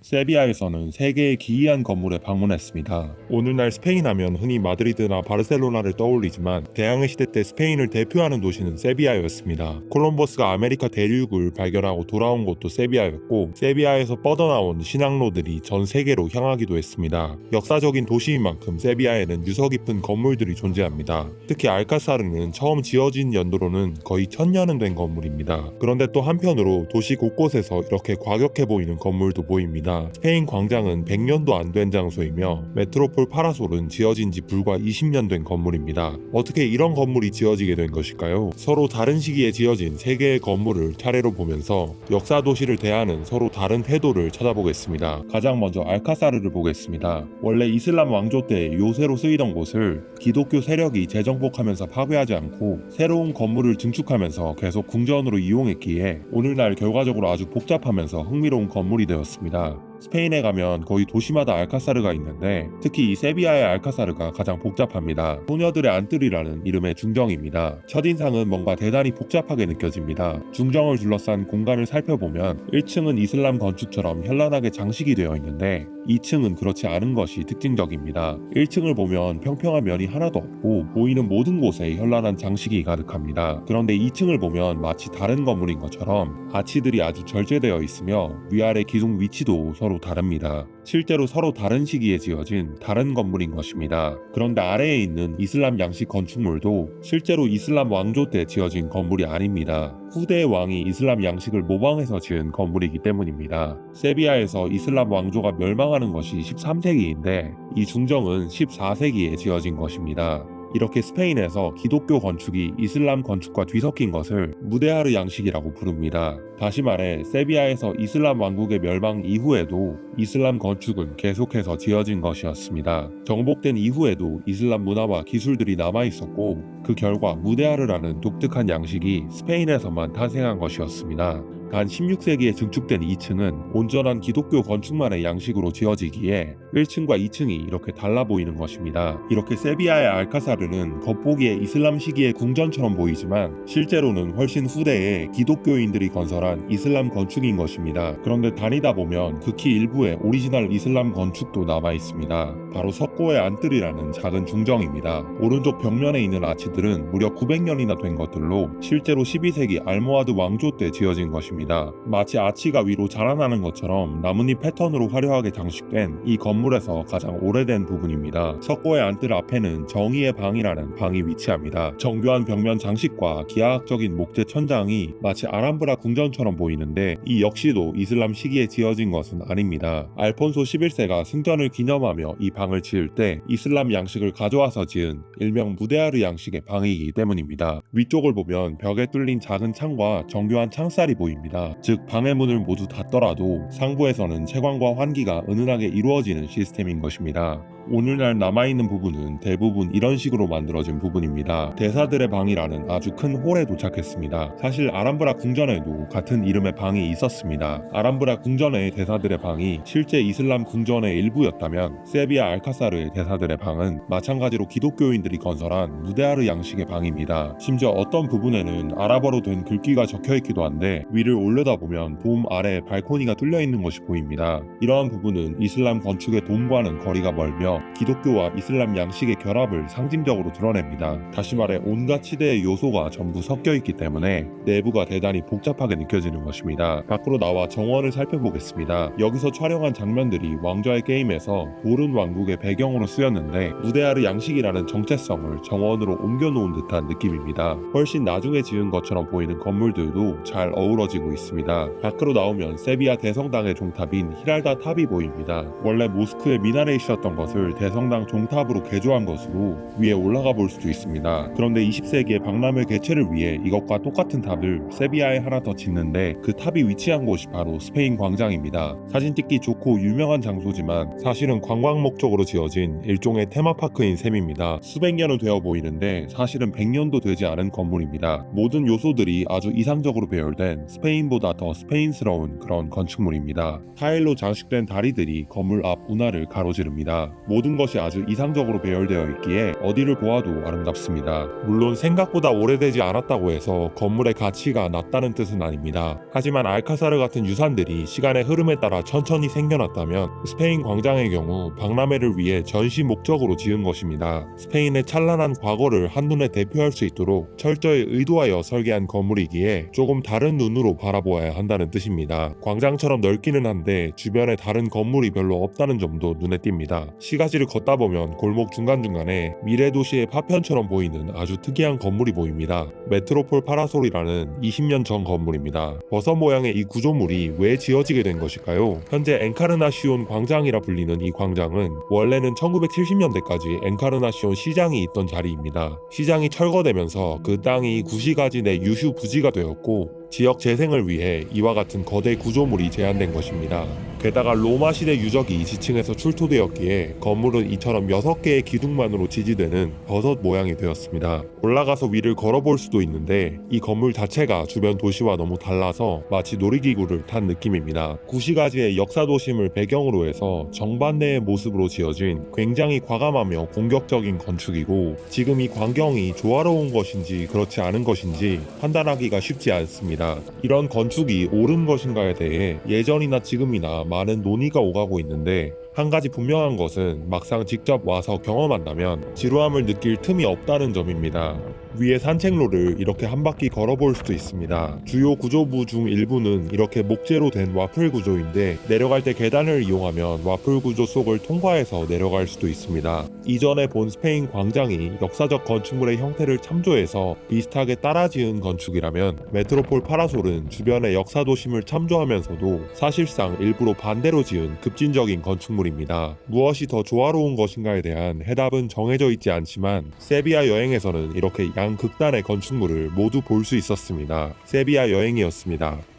세비야에서는 3개의 기이한 건물에 방문했습니다. 오늘날 스페인 하면 흔히 마드리드나 바르셀로나를 떠올리지만 대항해 시대 때 스페인을 대표하는 도시는 세비야였습니다. 콜럼버스가 아메리카 대륙을 발견하고 돌아온 곳도 세비야였고, 세비야에서 뻗어나온 신항로들이 전 세계로 향하기도 했습니다. 역사적인 도시인 만큼 세비야에는 유서 깊은 건물들이 존재합니다. 특히 알카사르는 처음 지어진 연도로는 거의 1000년은 된 건물입니다. 그런데 또 한편으로 도시 곳곳에서 이렇게 과격해 보이는 건물도 보입니다. 스페인 광장은 100년도 안 된 장소이며 메트로폴 파라솔은 지어진 지 불과 20년 된 건물입니다. 어떻게 이런 건물이 지어지게 된 것일까요? 서로 다른 시기에 지어진 3개의 건물을 차례로 보면서 역사 도시를 대하는 서로 다른 태도를 찾아보겠습니다. 가장 먼저 알카사르를 보겠습니다. 원래 이슬람 왕조 때 요새로 쓰이던 곳을 기독교 세력이 재정복하면서 파괴하지 않고 새로운 건물을 증축하면서 계속 궁전으로 이용했기에 오늘날 결과적으로 아주 복잡하면서 흥미로운 건물이 되었습니다. 스페인에 가면 거의 도시마다 알카사르가 있는데 특히 이 세비야의 알카사르가 가장 복잡합니다. 소녀들의 안뜰이라는 이름의 중정입니다. 첫인상은 뭔가 대단히 복잡하게 느껴집니다. 중정을 둘러싼 공간을 살펴보면 1층은 이슬람 건축처럼 현란하게 장식이 되어 있는데 2층은 그렇지 않은 것이 특징적입니다. 1층을 보면 평평한 면이 하나도 없고 보이는 모든 곳에 현란한 장식이 가득합니다. 그런데 2층을 보면 마치 다른 건물인 것처럼 아치들이 아주 절제되어 있으며 위아래 기둥 위치도 서로 다릅니다. 실제로 서로 다른 시기에 지어진 다른 건물인 것입니다. 그런데 아래에 있는 이슬람 양식 건축물도 실제로 이슬람 왕조 때 지어진 건물이 아닙니다. 후대의 왕이 이슬람 양식을 모방해서 지은 건물이기 때문입니다. 세비야에서 이슬람 왕조가 멸망하는 것이 13세기인데 이 중정은 14세기에 지어진 것입니다. 이렇게 스페인에서 기독교 건축이 이슬람 건축과 뒤섞인 것을 무데하르 양식이라고 부릅니다. 다시 말해 세비야에서 이슬람 왕국의 멸망 이후에도 이슬람 건축은 계속해서 지어진 것이었습니다. 정복된 이후에도 이슬람 문화와 기술들이 남아있었고 그 결과 무데하르라는 독특한 양식이 스페인에서만 탄생한 것이었습니다. 단 16세기에 증축된 2층은 온전한 기독교 건축만의 양식으로 지어지기에 1층과 2층이 이렇게 달라 보이는 것입니다. 이렇게 세비야의 알카사르는 겉보기에 이슬람 시기의 궁전처럼 보이지만 실제로는 훨씬 후대에 기독교인들이 건설한 이슬람 건축인 것입니다. 그런데 다니다 보면 극히 일부의 오리지널 이슬람 건축도 남아 있습니다. 바로 석고의 안뜰이라는 작은 중정입니다. 오른쪽 벽면에 있는 아치들은 무려 900년이나 된 것들로 실제로 12세기 알모하드 왕조 때 지어진 것입니다. 마치 아치가 위로 자라나는 것처럼 나뭇잎 패턴으로 화려하게 장식된 이 건물에서 가장 오래된 부분입니다. 석고의 안뜰 앞에는 정의의 방이라는 방이 위치합니다. 정교한 벽면 장식과 기하학적인 목재 천장이 마치 아람브라 궁전처럼 보이는데 이 역시도 이슬람 시기에 지어진 것은 아닙니다. 알폰소 11세가 승전을 기념하며 이 방을 지을 때 이슬람 양식을 가져와서 지은 일명 무데하르 양식의 방이기 때문입니다. 위쪽을 보면 벽에 뚫린 작은 창과 정교한 창살이 보입니다. 즉 방의 문을 모두 닫더라도 상부에서는 채광과 환기가 은은하게 이루어지는 시스템인 것입니다. 오늘날 남아있는 부분은 대부분 이런 식으로 만들어진 부분입니다. 대사들의 방이라는 아주 큰 홀에 도착했습니다. 사실 아람브라 궁전에도 같은 이름의 방이 있었습니다. 아람브라 궁전의 대사들의 방이 실제 이슬람 궁전의 일부였다면 세비야 알카사르의 대사들의 방은 마찬가지로 기독교인들이 건설한 무데하르 양식의 방입니다. 심지어 어떤 부분에는 아랍어로 된 글귀가 적혀있기도 한데 위를 올려다보면 돔 아래에 발코니가 뚫려있는 것이 보입니다. 이러한 부분은 이슬람 건축의 돔과는 거리가 멀며 기독교와 이슬람 양식의 결합을 상징적으로 드러냅니다. 다시 말해 온갖 시대의 요소가 전부 섞여있기 때문에 내부가 대단히 복잡하게 느껴지는 것입니다. 밖으로 나와 정원을 살펴보겠습니다. 여기서 촬영한 장면들이 왕좌의 게임에서 도른 왕국의 배경으로 쓰였는데 무데하르 양식이라는 정체성을 정원으로 옮겨놓은 듯한 느낌입니다. 훨씬 나중에 지은 것처럼 보이는 건물들도 잘 어우러지고 있습니다. 밖으로 나오면 세비야 대성당의 종탑인 히랄다 탑이 보입니다. 원래 모스크의 미나레이시였던 것을 대성당 종탑으로 개조한 것으로 위에 올라가 볼 수도 있습니다. 그런데 20세기에 박람회 개최를 위해 이것과 똑같은 탑을 세비야에 하나 더 짓는데 그 탑이 위치한 곳이 바로 스페인 광장입니다. 사진 찍기 좋고 유명한 장소지만 사실은 관광 목적으로 지어진 일종의 테마파크인 셈입니다. 수백 년은 되어 보이는데 사실은 100년도 되지 않은 건물입니다. 모든 요소들이 아주 이상적으로 배열된 스페인보다 더 스페인스러운 그런 건축물입니다. 타일로 장식된 다리들이 건물 앞 운하를 가로지릅니다. 모든 것이 아주 이상적으로 배열되어 있기에 어디를 보아도 아름답습니다. 물론 생각보다 오래되지 않았다고 해서 건물의 가치가 낮다는 뜻은 아닙니다. 하지만 알카사르 같은 유산들이 시간의 흐름에 따라 천천히 생겨났다면 스페인 광장의 경우 박람회를 위해 전시 목적으로 지은 것입니다. 스페인의 찬란한 과거를 한눈에 대표할 수 있도록 철저히 의도하여 설계한 건물이기에 조금 다른 눈으로 바라보아야 한다는 뜻입니다. 광장처럼 넓기는 한데 주변에 다른 건물이 별로 없다는 점도 눈에 띕니다. 시가지를 걷다 보면 골목 중간중간에 미래 도시의 파편처럼 보이는 아주 특이한 건물이 보입니다. 메트로폴 파라솔이라는 20년 전 건물입니다. 버섯 모양의 이 구조물이 왜 지어지게 된 것일까요? 현재 엔카르나시온 광장이라 불리는 이 광장은 원래는 1970년대까지 엔카르나시온 시장이 있던 자리입니다. 시장이 철거되면서 그 땅이 구시가지 내 유휴 부지가 되었고 지역 재생을 위해 이와 같은 거대 구조물이 제한된 것입니다. 게다가 로마 시대 유적이 지층에서 출토되었기에 건물은 이처럼 6개의 기둥만으로 지지되는 버섯 모양이 되었습니다. 올라가서 위를 걸어볼 수도 있는데 이 건물 자체가 주변 도시와 너무 달라서 마치 놀이기구를 탄 느낌입니다. 구시가지의 역사 도심을 배경으로 해서 정반대의 모습으로 지어진 굉장히 과감하며 공격적인 건축이고 지금 이 광경이 조화로운 것인지 그렇지 않은 것인지 판단하기가 쉽지 않습니다. 이런 건축이 옳은 것인가에 대해 예전이나 지금이나 많은 논의가 오가고 있는데 한 가지 분명한 것은 막상 직접 와서 경험한다면 지루함을 느낄 틈이 없다는 점입니다. 위에 산책로를 이렇게 한 바퀴 걸어볼 수도 있습니다. 주요 구조부 중 일부는 이렇게 목재로 된 와플 구조인데 내려갈 때 계단을 이용하면 와플 구조 속을 통과해서 내려갈 수도 있습니다. 이전에 본 스페인 광장이 역사적 건축물의 형태를 참조해서 비슷하게 따라 지은 건축이라면 메트로폴 파라솔은 주변의 역사 도심을 참조하면서도 사실상 일부러 반대로 지은 급진적인 건축물입니다. 무엇이 더 조화로운 것인가에 대한 해답은 정해져 있지 않지만 세비야 여행에서는 이렇게 양극단의 건축물을 모두 볼 수 있었습니다. 세비야 여행이었습니다.